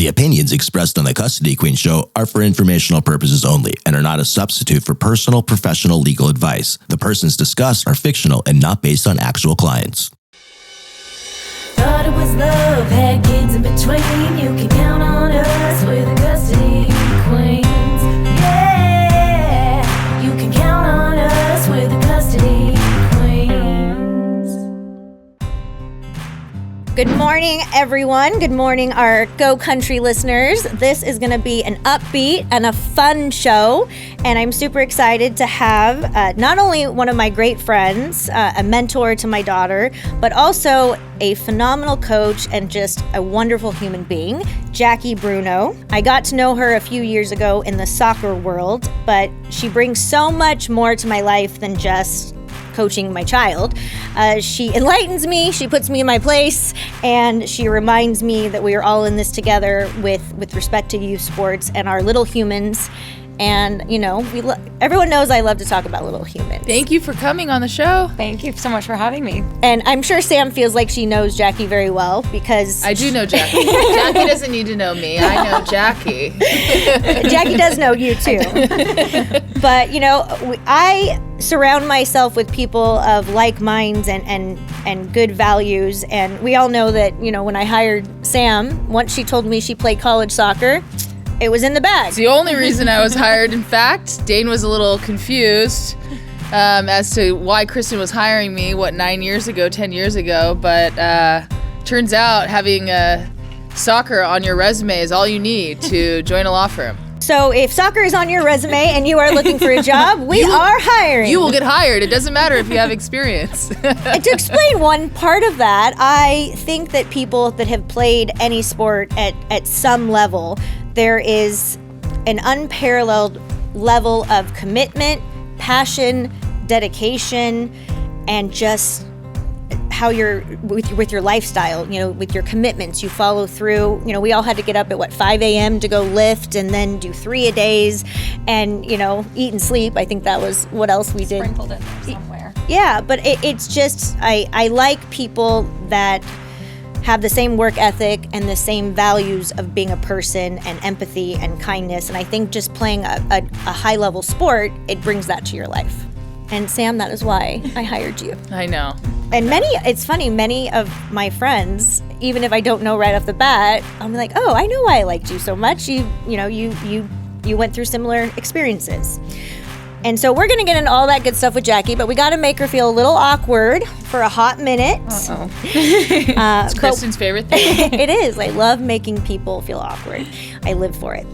The opinions expressed on the Custody Queen Show are for informational purposes only and are not a substitute for personal, professional legal advice. The persons discussed are fictional and not based on actual clients. Thought it was love, had kids in between. You can count on us, we're the Custody Queens. Yeah, you can count on us, we're the Custody Queens. Good morning, everyone. Good morning, our Go Country listeners. This is going to be an upbeat and a fun show, and I'm super excited to have not only one of my great friends, a mentor to my daughter, but also a phenomenal coach and just a wonderful human being, Jackie Bruno. I got to know her a few years ago in the soccer world, but she brings so much more to my life than just coaching my child. She enlightens me, she puts me in my place, and she reminds me that we are all in this together with respect to youth sports and our little humans. And, you know, everyone knows I love to talk about little humans. Thank you for coming on the show. Thank you so much for having me. And I'm sure Sam feels like she knows Jackie very well because... I do know Jackie. Jackie doesn't need to know me. I know Jackie. Jackie does know you too. But, you know, I surround myself with people of like minds and good values. And we all know that, you know, when I hired Sam, once she told me she played college soccer, it was in the bag. It's the only reason I was hired. In fact, Dane was a little confused as to why Kristen was hiring me, 10 years ago. But turns out having soccer on your resume is all you need to join a law firm. So if soccer is on your resume and you are looking for a job, we are hiring. You will get hired. It doesn't matter if you have experience. And to explain one part of that, I think that people that have played any sport at some level, there is an unparalleled level of commitment, passion, dedication, and just how you're with your lifestyle, you know, with your commitments, you follow through. You know, we all had to get up at 5 a.m. to go lift and then do 3 a days and, you know, eat and sleep. I think that was what else we did. Sprinkled in there somewhere. Yeah, but it's just, I like people that have the same work ethic and the same values of being a person and empathy and kindness. And I think just playing a high level sport, it brings that to your life. And Sam, that is why I hired you. I know. And it's funny, many of my friends, even if I don't know right off the bat, I'm like, oh, I know why I liked you so much. You went through similar experiences. And so we're going to get into all that good stuff with Jackie, but we got to make her feel a little awkward for a hot minute. Uh-oh. It's Kristen's favorite thing. It is. I love making people feel awkward. I live for it.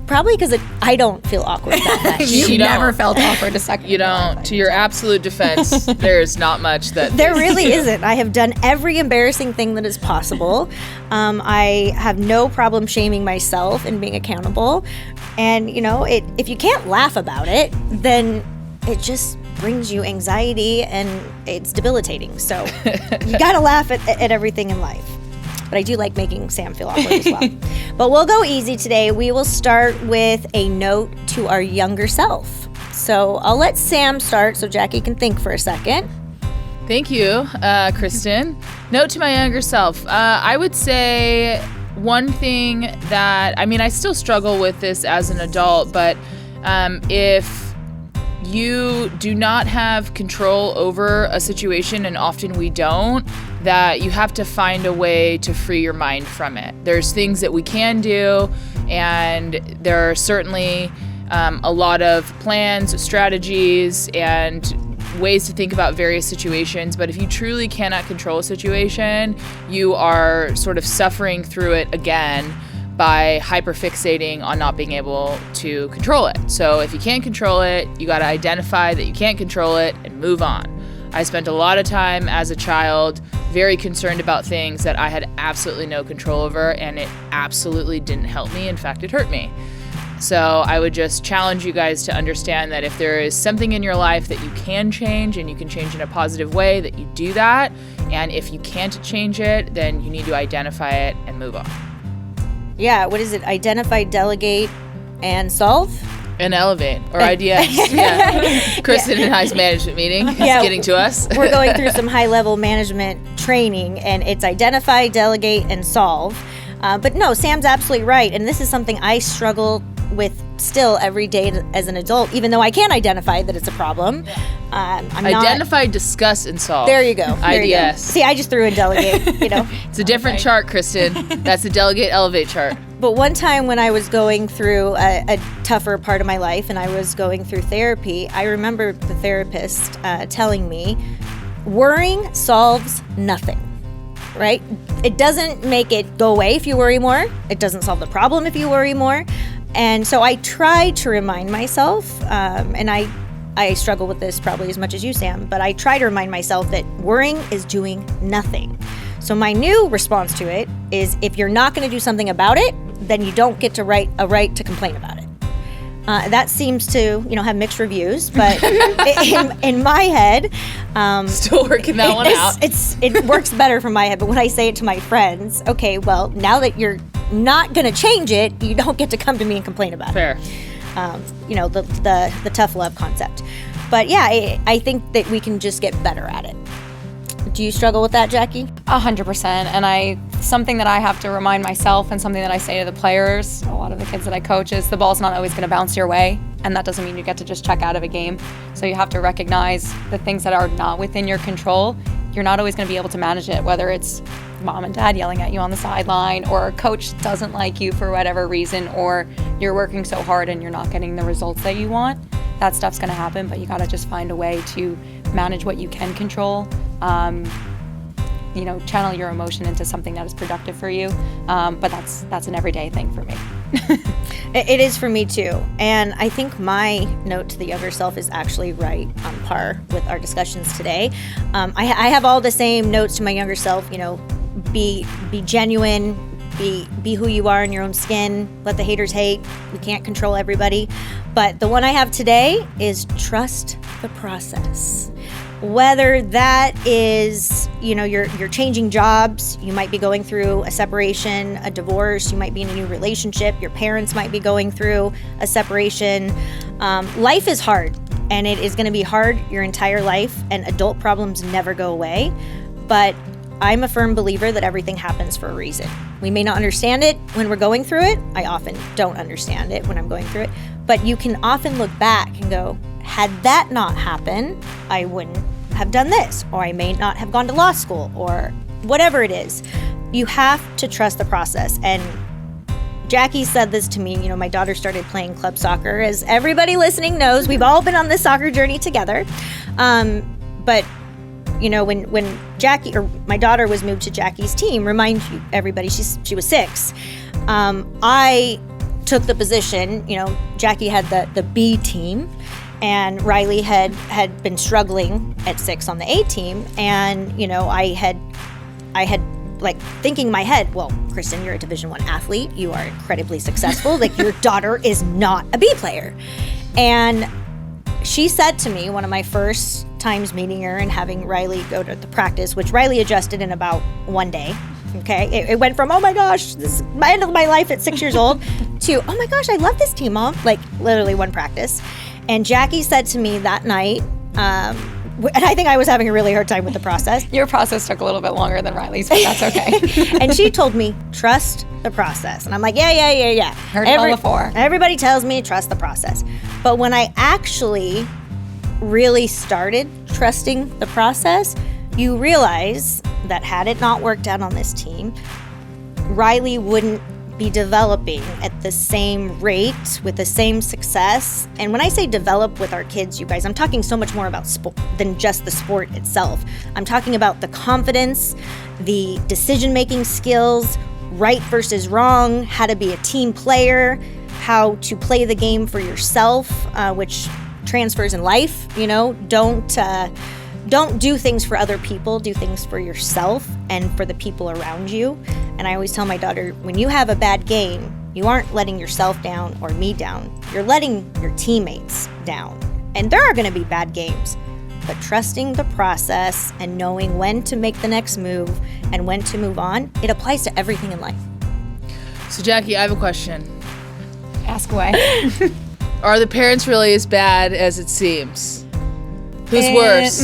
Probably because I don't feel awkward that much. You don't. never felt awkward a second. You don't. To your absolute defense, there's not much that... There really isn't. I have done every embarrassing thing that is possible. I have no problem shaming myself and being accountable. And, you know, if you can't laugh about it, then it just brings you anxiety and it's debilitating. So you got to laugh at everything in life. But I do like making Sam feel awkward as well. But we'll go easy today. We will start with a note to our younger self. So I'll let Sam start so Jackie can think for a second. Thank you, Kristen. Note to my younger self. I would say one thing that, I still struggle with this as an adult, but if you do not have control over a situation, and often we don't, that you have to find a way to free your mind from it. There's things that we can do, and there are certainly a lot of plans, strategies, and ways to think about various situations. But if you truly cannot control a situation, you are sort of suffering through it again by hyperfixating on not being able to control it. So if you can't control it, you got to identify that you can't control it and move on. I spent a lot of time as a child very concerned about things that I had absolutely no control over, and it absolutely didn't help me. In fact, it hurt me. So I would just challenge you guys to understand that if there is something in your life that you can change and you can change in a positive way, that you do that. And if you can't change it, then you need to identify it and move on. Yeah, what is it? Identify, delegate, and solve? And elevate, or IDS. Yeah. Kristen and I's management meeting is getting to us. We're going through some high-level management training, and it's identify, delegate, and solve. But no, Sam's absolutely right. And this is something I struggle with still every day as an adult, even though I can identify that it's a problem. Identify, discuss, and solve. There you go. There you go. IDS. See, I just threw in delegate, It's a different chart, Kristen. That's the delegate elevate chart. But one time when I was going through a tougher part of my life and I was going through therapy, I remember the therapist telling me, worrying solves nothing, right? It doesn't make it go away if you worry more. It doesn't solve the problem if you worry more. And so I try to remind myself, and I struggle with this probably as much as you, Sam, but I try to remind myself that worrying is doing nothing. So my new response to it is, if you're not going to do something about it, then you don't get to a right to complain about it. That seems to, have mixed reviews, but in my head, Still working that one out. It works better for my head. But when I say it to my friends, okay, well, now that you're not going to change it, you don't get to come to me and complain about Fair. it. The tough love concept. But yeah, I think that we can just get better at it. Do you struggle with that, Jackie? 100%. And something that I have to remind myself, and something that I say to the players, a lot of the kids that I coach, is the ball's not always going to bounce your way. And that doesn't mean you get to just check out of a game. So you have to recognize the things that are not within your control. You're not always going to be able to manage it, whether it's mom and dad yelling at you on the sideline, or a coach doesn't like you for whatever reason, or you're working so hard and you're not getting the results that you want. That stuff's going to happen, but you got to just find a way to manage what you can control. Channel your emotion into something that is productive for you. But that's an everyday thing for me. It is for me too. And I think my note to the younger self is actually right on par with our discussions today. I have all the same notes to my younger self, be genuine, be who you are in your own skin, let the haters hate. We can't control everybody. But the one I have today is trust the process. Whether that is, you're changing jobs, you might be going through a separation, a divorce, you might be in a new relationship, your parents might be going through a separation. Life is hard, and it is going to be hard your entire life, and adult problems never go away. But I'm a firm believer that everything happens for a reason. We may not understand it when we're going through it. I often don't understand it when I'm going through it. But you can often look back and go, had that not happened, I wouldn't have done this, or I may not have gone to law school, or whatever it is. You have to trust the process. And Jackie said this to me, my daughter started playing club soccer. As everybody listening knows, we've all been on this soccer journey together. But when Jackie, or my daughter, was moved to Jackie's team, remind you, everybody, she was 6. I took the position, Jackie had the B team, and Riley had been struggling at 6 on the A team. And, I had like thinking in my head, well, Kristen, you're a Division I athlete. You are incredibly successful. Like, your daughter is not a B player. And she said to me, one of my first times meeting her and having Riley go to the practice, which Riley adjusted in about one day. Okay. It went from, oh my gosh, this is my end of my life at 6 years old, to, oh my gosh, I love this team, Mom. Like, literally one practice. And Jackie said to me that night, and I think I was having a really hard time with the process. Your process took a little bit longer than Riley's, but that's okay. And she told me, trust the process. And I'm like, yeah. Heard it all before. Everybody tells me trust the process. But when I actually really started trusting the process, you realize that had it not worked out on this team, Riley wouldn't be developing at the same rate with the same success. And when I say develop with our kids, you guys, I'm talking so much more about sport than just the sport itself. I'm talking about the confidence, the decision-making skills, right versus wrong, how to be a team player, how to play the game for yourself, which transfers in life. Don't do things for other people, do things for yourself and for the people around you. And I always tell my daughter, when you have a bad game, you aren't letting yourself down or me down. You're letting your teammates down. And there are going to be bad games, but trusting the process and knowing when to make the next move and when to move on, it applies to everything in life. So, Jackie, I have a question. Ask away. Are the parents really as bad as it seems? Who's worse?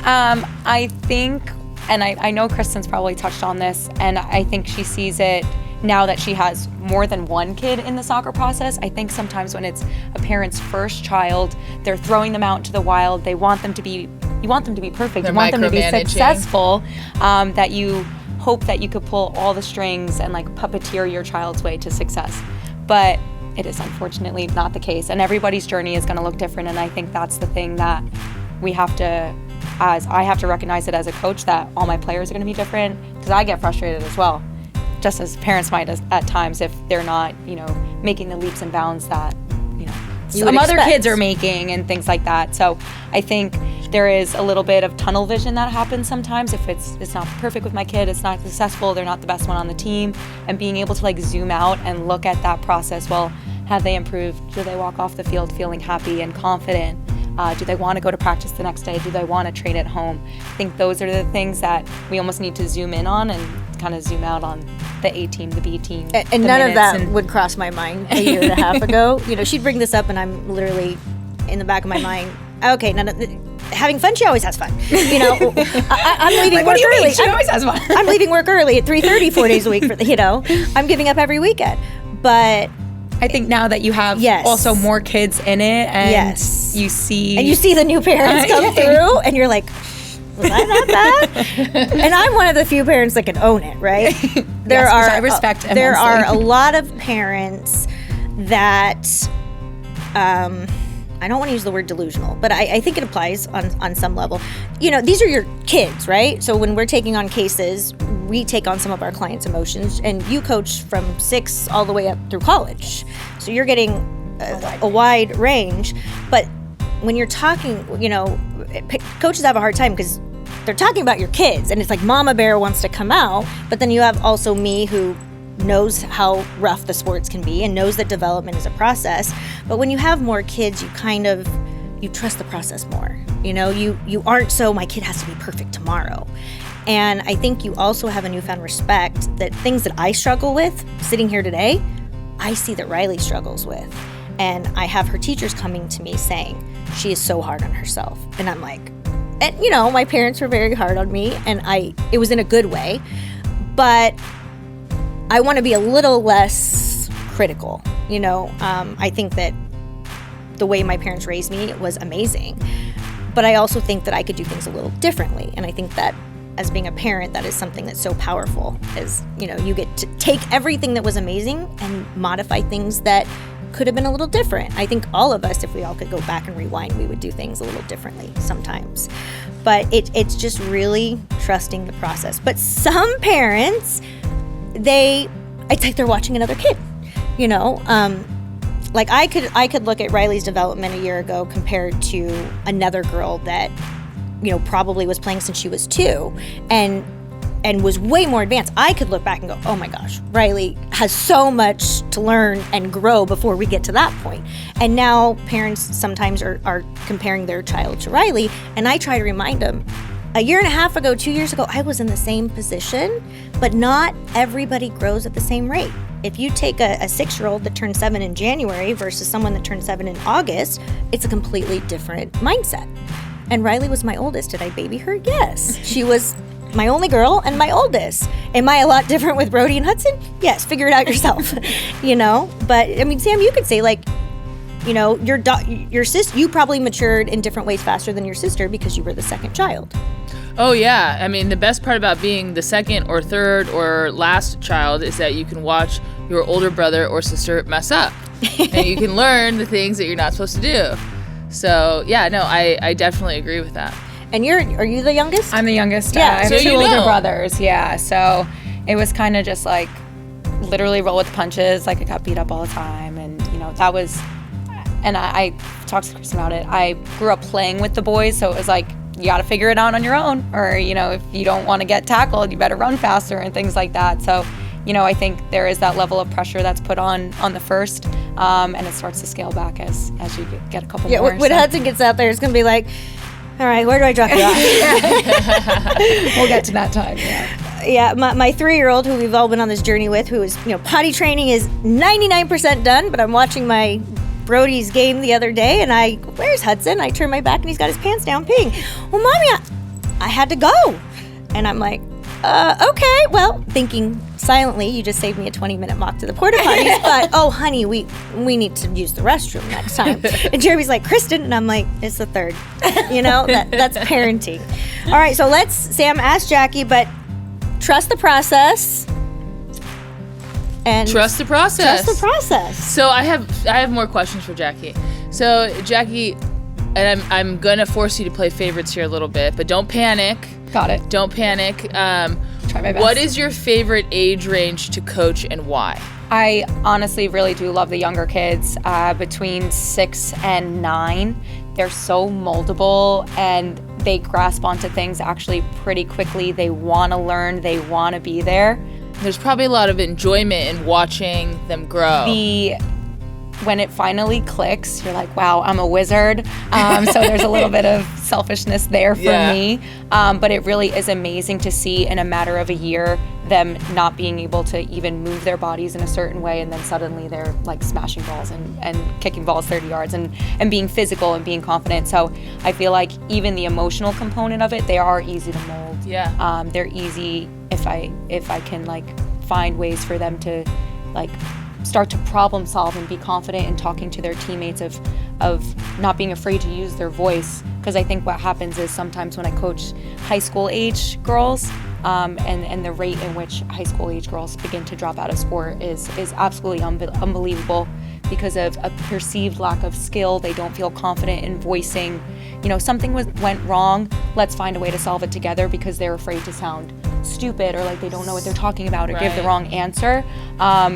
I think and I know Kristen's probably touched on this, and I think she sees it now that she has more than one kid in the soccer process. I think sometimes when it's a parent's first child, they're throwing them out into the wild. You want them to be perfect. They're you want them to be micromanaging. successful, that you hope that you could pull all the strings and like puppeteer your child's way to success. But it is unfortunately not the case, and everybody's journey is going to look different. And I think that's the thing that we have to, as I have to recognize it as a coach, that all my players are going to be different, because I get frustrated as well, just as parents might at times if they're not, making the leaps and bounds that, some other kids are making and things like that. So I think there is a little bit of tunnel vision that happens sometimes if it's not perfect with my kid, it's not successful, they're not the best one on the team, and being able to like zoom out and look at that process. Well, have they improved? Do they walk off the field feeling happy and confident? Do they want to go to practice the next day? Do they want to train at home? I think those are the things that we almost need to zoom in on and kind of zoom out on the A team, the B team. And none of that would cross my mind a year and a half ago. She'd bring this up and I'm literally in the back of my mind, okay, having fun, she always has fun. I'm leaving work early. She always has fun. I'm leaving work early at 3:30 4 days a week I'm giving up every weekend. But I think now that you have also more kids in it, and you see the new parents come through, and you're like, was that not bad? And I'm one of the few parents that can own it, right? I respect immensely. There are a lot of parents that I don't want to use the word delusional, but I think it applies on some level. These are your kids, right? So when we're taking on cases, we take on some of our clients' emotions, and you coach from 6 all the way up through college. So you're getting a wide range. But when you're talking, coaches have a hard time because they're talking about your kids, and it's like Mama Bear wants to come out, but then you have also me who knows how rough the sports can be and knows that development is a process. But when you have more kids, you trust the process more. You aren't so, my kid has to be perfect tomorrow. And I think you also have a newfound respect that things that I struggle with sitting here today, I see that Riley struggles with. And I have her teachers coming to me saying, she is so hard on herself. And I'm like, and my parents were very hard on me, and it was in a good way. But I want to be a little less critical. I think that the way my parents raised me was amazing, but I also think that I could do things a little differently. And I think that as being a parent, that is something that's so powerful, as you get to take everything that was amazing and modify things that could have been a little different. I think all of us, if we all could go back and rewind, we would do things a little differently sometimes. But it's just really trusting the process. But some parents, it's like they're watching another kid, like I could look at Riley's development a year ago compared to another girl that, probably was playing since she was 2 and was way more advanced. I could look back and go, oh my gosh, Riley has so much to learn and grow before we get to that point. And now parents sometimes are comparing their child to Riley, and I try to remind them, a year and a half ago, 2 years ago, I was in the same position, but not everybody grows at the same rate. If you take a 6-year-old that turned 7 in January versus someone that turned 7 in August, it's a completely different mindset. And Riley was my oldest. Did I baby her? Yes. She was my only girl and my oldest. Am I a lot different with Brody and Hudson? Yes. Figure it out yourself. But I mean, Sam, you could say your sister, you probably matured in different ways faster than your sister because you were the second child. Oh, yeah. I mean, the best part about being the second or third or last child is that you can watch your older brother or sister mess up. And you can learn the things that you're not supposed to do. So, yeah, no, I definitely agree with that. And are you the youngest? I'm the youngest. Yeah. I have 2 older brothers. Yeah. So it was kind of just like literally roll with the punches. Like I got beat up all the time. And, that was, and I talked to Chris about it. I grew up playing with the boys. So it was like, you got to figure it out on your own, or, if you don't want to get tackled, you better run faster and things like that. So, I think there is that level of pressure that's put on the first, and it starts to scale back as you get a couple more. When Hudson gets out there, it's going to be like, all right, where do I drop you off? We'll get to that time, Yeah, my 3-year-old, who we've all been on this journey with, who is, potty training is 99% done, but I'm watching my Brody's game the other day, and where's Hudson? I turn my back, and he's got his pants down peeing. Well, Mommy, I had to go. And I'm like, okay, well, thinking silently, you just saved me a 20-minute walk to the porta potties, but oh, honey, we need to use the restroom next time. And Jeremy's like, Kristen, and I'm like, it's the third. That's parenting. All right, so Sam asked Jackie, but trust the process. And Trust the process. Trust the process. So I have more questions for Jackie. So Jackie, and I'm gonna force you to play favorites here a little bit, but don't panic. Got it. Don't panic. Try my best. What is your favorite age range to coach and why? I honestly really do love the younger kids, between 6 and 9. They're so moldable and they grasp onto things actually pretty quickly. They want to learn. They want to be there. There's probably a lot of enjoyment in watching them grow. When it finally clicks, you're like, wow, I'm a wizard. So there's a little bit of selfishness there for me. But it really is amazing to see in a matter of a year them not being able to even move their bodies in a certain way, and then suddenly they're like smashing balls and kicking balls 30 yards and being physical and being confident. So I feel like even the emotional component of it, they are easy to mold. Yeah. They're easy if I can like find ways for them to like start to problem solve and be confident in talking to their teammates of not being afraid to use their voice. Because I think what happens is sometimes when I coach high school age girls, and the rate in which high school age girls begin to drop out of sport is absolutely unbelievable because of a perceived lack of skill. They don't feel confident in voicing, something went wrong, let's find a way to solve it together, because they're afraid to sound stupid or like they don't know what they're talking about or give the wrong answer.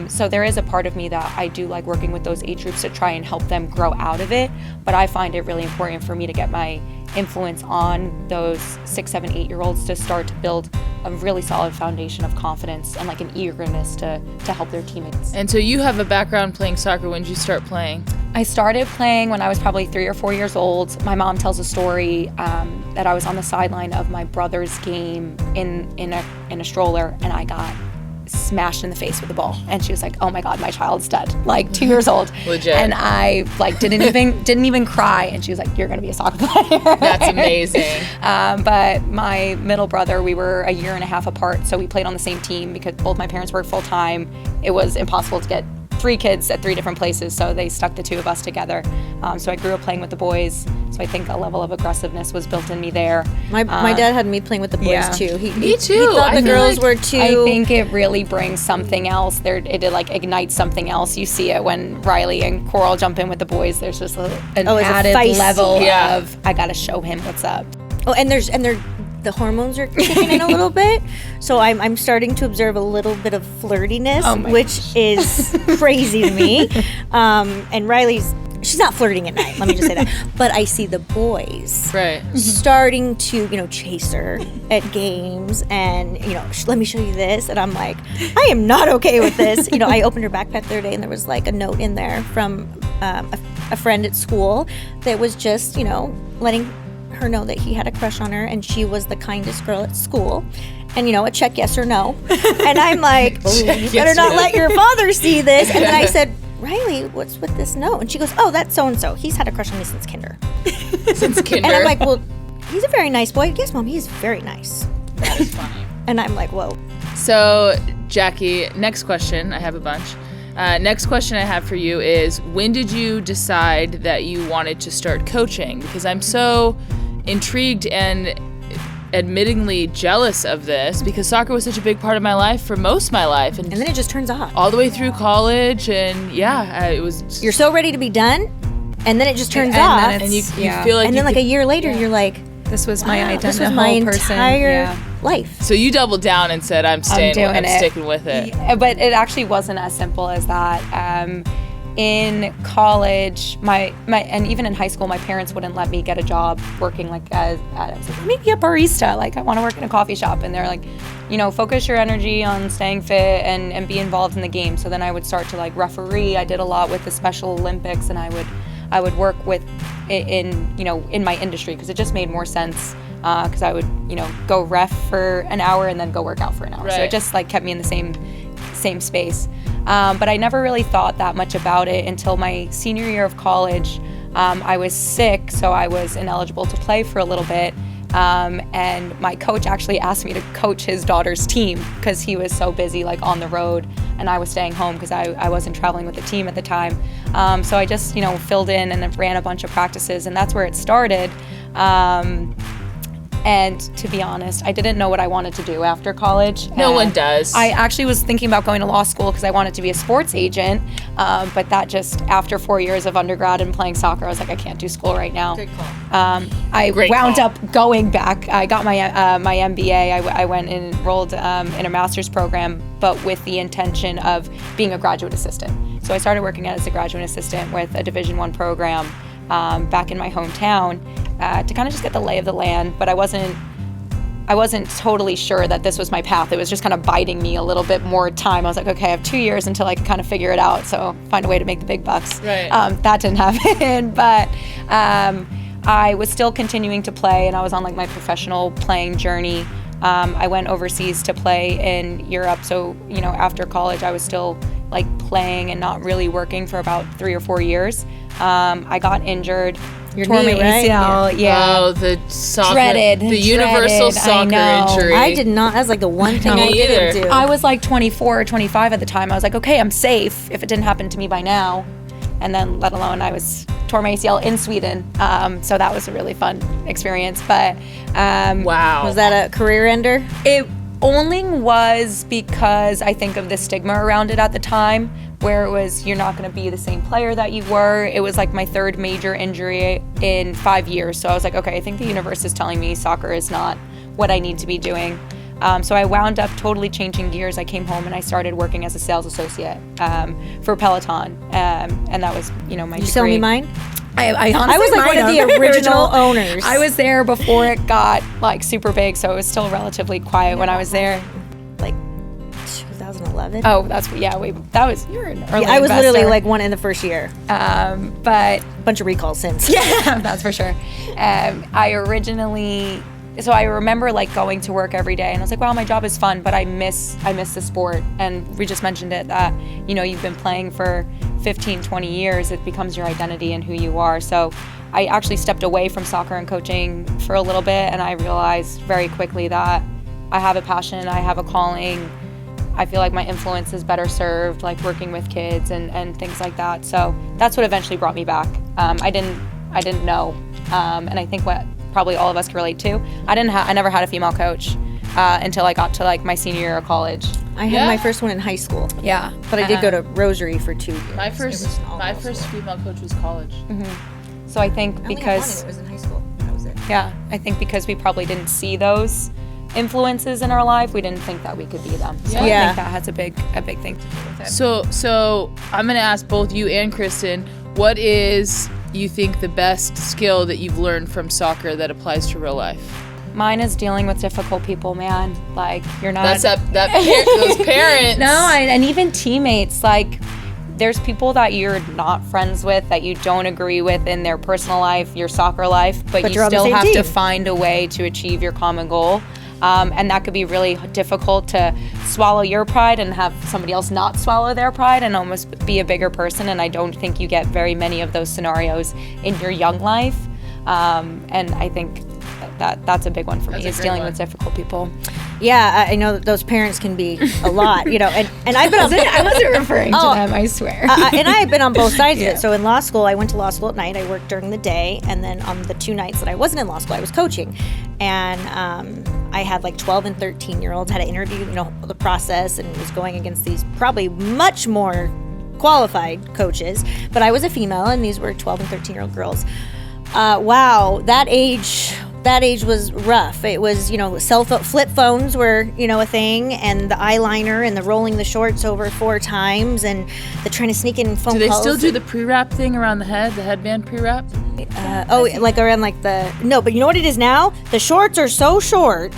So there is a part of me that I do like working with those age groups to try and help them grow out of it, but I find it really important for me to get my influence on those 6, 7, 8-year-olds to start to build a really solid foundation of confidence and like an eagerness to help their teammates. And so you have a background playing soccer. When did you start playing? I started playing when I was probably 3 or 4 years old. My mom tells a story that I was on the sideline of my brother's game in a stroller, and I got smashed in the face with the ball, and she was like, oh my god, my child's dead, like 2 years old. Legit. And I like didn't even cry, and she was like, you're gonna be a soccer player. That's amazing. But my middle brother, we were a year and a half apart, so we played on the same team because both my parents worked full time. It was impossible to get 3 kids at 3 different places, so they stuck the 2 of us together. So I grew up playing with the boys, so I think a level of aggressiveness was built in me there. My dad had me playing with the boys too. Me too. He thought the girls were too. I think it really brings something else. It like ignites something else. You see it when Riley and Coral jump in with the boys. There's just an added level of I gotta show him what's up. Oh, and the hormones are kicking in a little bit, so I'm starting to observe a little bit of flirtiness, which is crazy to me. And she's not flirting at night, let me just say that, but I see the boys starting to chase her at games, and let me show you this, and I'm like, I am not okay with this. I opened her backpack the other day, and there was like a note in there from a friend at school that was just letting her know that he had a crush on her, and she was the kindest girl at school, and a check yes or no. And I'm like, you better not let your father see this. And then I said, Riley, what's with this note? And she goes, oh, that's so and so, he's had a crush on me since kinder. And I'm like, well, he's a very nice boy. Yes, Mom, he's very nice. That is funny. And I'm like, whoa. So Jackie, next question, I have a bunch. Next question I have for you is, when did you decide that you wanted to start coaching? Because I'm so intrigued and admittingly jealous of this, because soccer was such a big part of my life for most of my life. And then it just turns off. All the way through college, and it was... You're so ready to be done, and then it just turns off. And you feel like... And then like a year later, you're like... This was my identity. This was my entire life. So you doubled down and said, I'm sticking with it. Yeah, but it actually wasn't as simple as that. In college, and even in high school, my parents wouldn't let me get a job working I was like, let me be a barista. Like, I want to work in a coffee shop. And they're like, focus your energy on staying fit and be involved in the game. So then I would start to like referee. I did a lot with the Special Olympics, and I would work with in my industry, because it just made more sense, because I would go ref for an hour and then go work out for an hour. So it just like kept me in the same space. But I never really thought that much about it until my senior year of college. I was sick, so I was ineligible to play for a little bit. And my coach actually asked me to coach his daughter's team because he was so busy like on the road, and I was staying home because I wasn't traveling with the team at the time. So I just, filled in and ran a bunch of practices, and that's where it started. And to be honest, I didn't know what I wanted to do after college. No one does. I actually was thinking about going to law school because I wanted to be a sports agent. But that just, after 4 years of undergrad and playing soccer, I was like, I can't do school right now. Good call. I Great wound call. up going back. I got my my MBA. I went and enrolled in a master's program, but with the intention of being a graduate assistant. So I started working as a graduate assistant with a Division I program back in my hometown to kind of just get the lay of the land. But I wasn't totally sure that this was my path. It was just kind of biding me a little bit more time. I was like, okay, I have 2 years until I can kind of figure it out. So find a way to make the big bucks. Right. That didn't happen, but I was still continuing to play, and I was on like my professional playing journey. I went overseas to play in Europe. So, after college, I was still like playing and not really working for about 3 or 4 years. I got injured. Your tore knee, my right? ACL. Yeah. Oh, the soccer, Dreaded, the universal dreaded, I soccer know. injury. I did not. That's like the one thing Me I didn't either. do. I was like 24 or 25 at the time. I was like, okay, I'm safe if it didn't happen to me by now. And then let alone I tore my ACL in Sweden. So that was a really fun experience. But Wow. Was that a career ender? it only was because I think of the stigma around it at the time, where it was, you're not going to be the same player that you were. It was like my third major injury in 5 years. So I was like, okay, I think the universe is telling me soccer is not what I need to be doing. So I wound up totally changing gears. I came home and I started working as a sales associate for Peloton. And that was, my degree. You sell me mine? I honestly I was like one of the original owners. I was there before it got like super big, so it was still relatively quiet when I was there. Like 2011. Oh, you're an early I was investor. literally like one in the first year. But Bunch of recalls since. yeah, that's for sure. So I remember like going to work every day, and I was like, wow, my job is fun, but I miss the sport. And we just mentioned it that, you've been playing for 15, 20 years, it becomes your identity and who you are. So I actually stepped away from soccer and coaching for a little bit, and I realized very quickly that I have a passion, I have a calling. I feel like my influence is better served, like working with kids and things like that. So that's what eventually brought me back. I didn't know, and I think what probably all of us can relate to. I never had a female coach until I got to like my senior year of college. I had my first one in high school. Yeah, But I did go to Rosary for 2 years. My first female coach was college. So I think because it was in high school. That was it. I think because we probably didn't see those influences in our life, we didn't think that we could be them. So I Yeah. think that has a big thing to do with it. So I'm gonna ask both you and Kristen, what is you think the best skill that you've learned from soccer that applies to real life? Mine is dealing with difficult people, man. Like you're not. That's those parents. No, and even teammates. Like, there's people that you're not friends with, that you don't agree with in their personal life, your soccer life, but you you're on the still same have team. to find a way to achieve your common goal. And that could be really difficult to swallow your pride and have somebody else not swallow their pride and almost be a bigger person. And I don't think you get very many of those scenarios in your young life. And I think that's a big one for me, is dealing with difficult people. Yeah, I know that those parents can be a lot, and I've been on I wasn't referring to them, I swear. and I've been on both sides of it. So in law school, I went to law school at night. I worked during the day, and then on the 2 nights that I wasn't in law school, I was coaching. And I had like 12 and 13-year-olds, had to interview, the process, and was going against these probably much more qualified coaches. But I was a female, and these were 12 and 13-year-old girls. Wow, that age was rough. It was, flip phones were, a thing, and the eyeliner and the rolling the shorts over 4 times, and the trying to sneak in phone Do they calls. still do the pre-wrap thing around the head, the headband pre-wrap? Like around like no, but you know what it is now? The shorts are so short.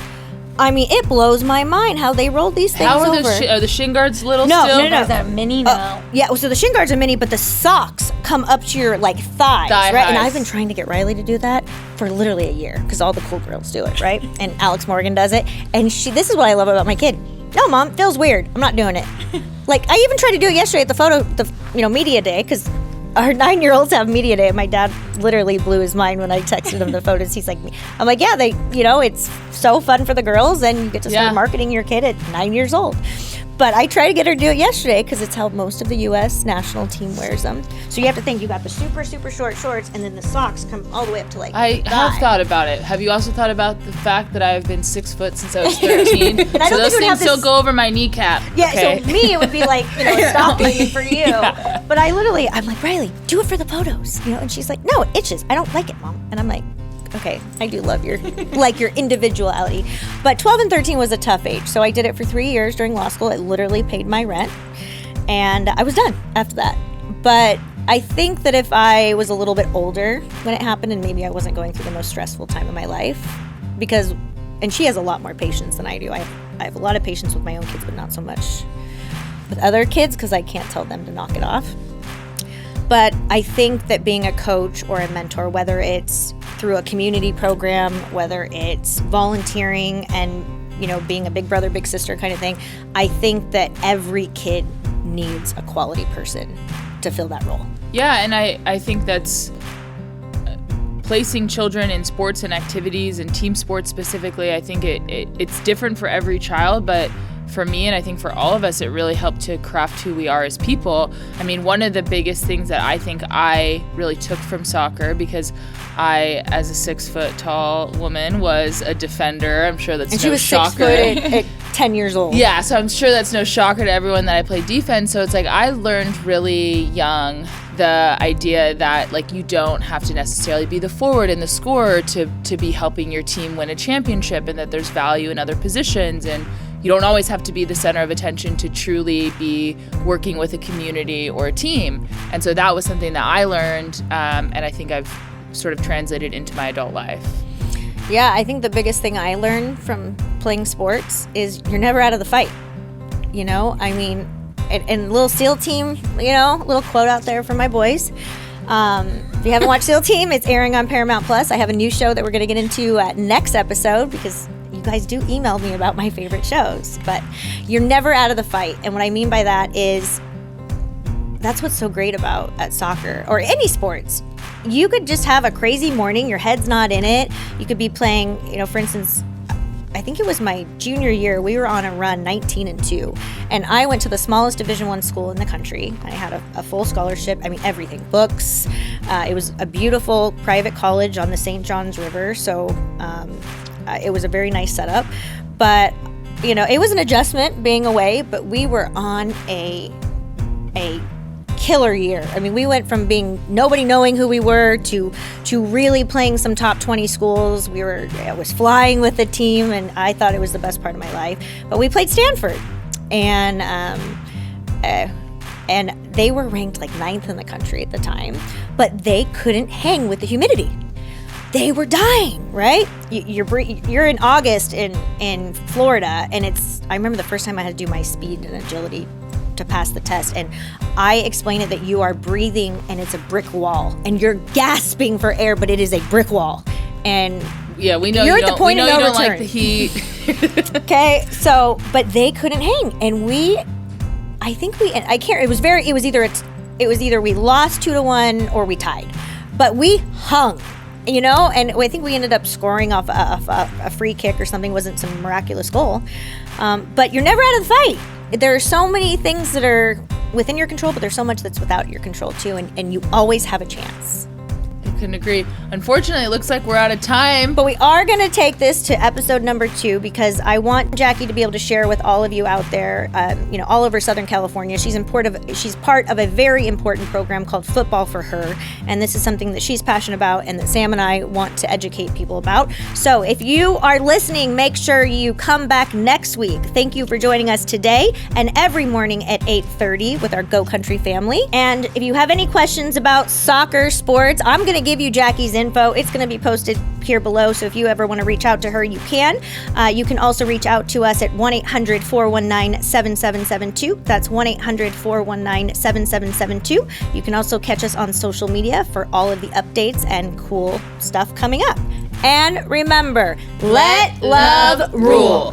I mean, it blows my mind how they roll these things How are over. those? Are the shin guards little No, still? no. Is that mini now? Yeah, so the shin guards are mini, but the socks come up to your like thighs, Thigh right? And highs. I've been trying to get Riley to do that for literally a year because all the cool girls do it, right? And Alex Morgan does it, and this is what I love about my kid. No, Mom, it feels weird. I'm not doing it. Like I even tried to do it yesterday at the media day because our 9-year-olds have media day. My dad literally blew his mind when I texted him the photos. He's like, I'm like, yeah, it's so fun for the girls, and you get to start marketing your kid at 9 years old. But I tried to get her to do it yesterday because it's how most of the U.S. national team wears them. So you have to think you got the super, super short shorts, and then the socks come all the way up to I have thought about it. Have you also thought about the fact that I have been 6 foot since I was 13? And I don't so those think things still go over my kneecap. Yeah, okay? So me, it would be like, stop waiting for you. Yeah. But I'm like, Riley, do it for the photos. And she's like, no, it itches. I don't like it, Mom. And I'm like, okay, I do love your individuality. But 12 and 13 was a tough age. So I did it for 3 years during law school. It literally paid my rent. And I was done after that. But I think that if I was a little bit older when it happened, and maybe I wasn't going through the most stressful time of my life, and she has a lot more patience than I do. I have a lot of patience with my own kids, but not so much with other kids because I can't tell them to knock it off. But I think that being a coach or a mentor, whether it's through a community program, whether it's volunteering and, being a big brother, big sister kind of thing, I think that every kid needs a quality person to fill that role. Yeah, and I think that's placing children in sports and activities and team sports specifically. I think it's different for every child, but for me, and I think for all of us, it really helped to craft who we are as people. I mean, one of the biggest things that I think I really took from soccer, because I, as a 6 foot tall woman, was a defender. I'm sure that's no shocker. And she was 6 foot at 10 years old. Yeah, so I'm sure that's no shocker to everyone that I played defense. So it's like I learned really young the idea that you don't have to necessarily be the forward and the scorer to be helping your team win a championship, and that there's value in other positions, and you don't always have to be the center of attention to truly be working with a community or a team. And so that was something that I learned, and I think I've sort of translated into my adult life. Yeah, I think the biggest thing I learned from playing sports is you're never out of the fight. I mean, and little SEAL Team, little quote out there for my boys. If you haven't watched SEAL Team, it's airing on Paramount Plus. I have a new show that we're going to get into next episode, because you guys do email me about my favorite shows. But you're never out of the fight. And what I mean by that is that's what's so great about at soccer or any sports. You could just have a crazy morning. Your head's not in it. You could be playing, for instance, I think it was my junior year, we were on a run 19-2, and I went to the smallest Division I school in the country. I had a full scholarship. I mean, everything, books. It was a beautiful private college on the St. Johns River, so it was a very nice setup. But it was an adjustment being away, but we were on a killer year. I mean, we went from being nobody knowing who we were to really playing some top 20 schools. I was flying with the team, and I thought it was the best part of my life. But we played Stanford, and they were ranked 9th in the country at the time, but they couldn't hang with the humidity. They were dying, right? You're in August in Florida, and I remember the first time I had to do my speed and agility to pass the test, and I explain it that you are breathing and it's a brick wall, and you're gasping for air, but it is a brick wall. And yeah, we know you're you at the point of no return. Like the heat. Okay, so but they couldn't hang, and it was either we lost 2-1 or we tied, but we hung. And I think we ended up scoring off a free kick or something. It wasn't some miraculous goal, but you're never out of the fight. There are so many things that are within your control, but there's so much that's without your control too, and you always have a chance. I couldn't agree. Unfortunately, it looks like we're out of time. But we are going to take this to episode number 2, because I want Jackie to be able to share with all of you out there, all over Southern California. She's part of a very important program called Football for Her, and this is something that she's passionate about and that Sam and I want to educate people about. So if you are listening, make sure you come back next week. Thank you for joining us today and every morning at 8:30 with our Go Country family. And if you have any questions about soccer, sports, I'm going to give you Jackie's info. It's going to be posted here below, so if you ever want to reach out to her, you can. You can also reach out to us at 1-800-419-7772. That's 1-800-419-7772. You can also catch us on social media for all of the updates and cool stuff coming up. And remember, let love rule.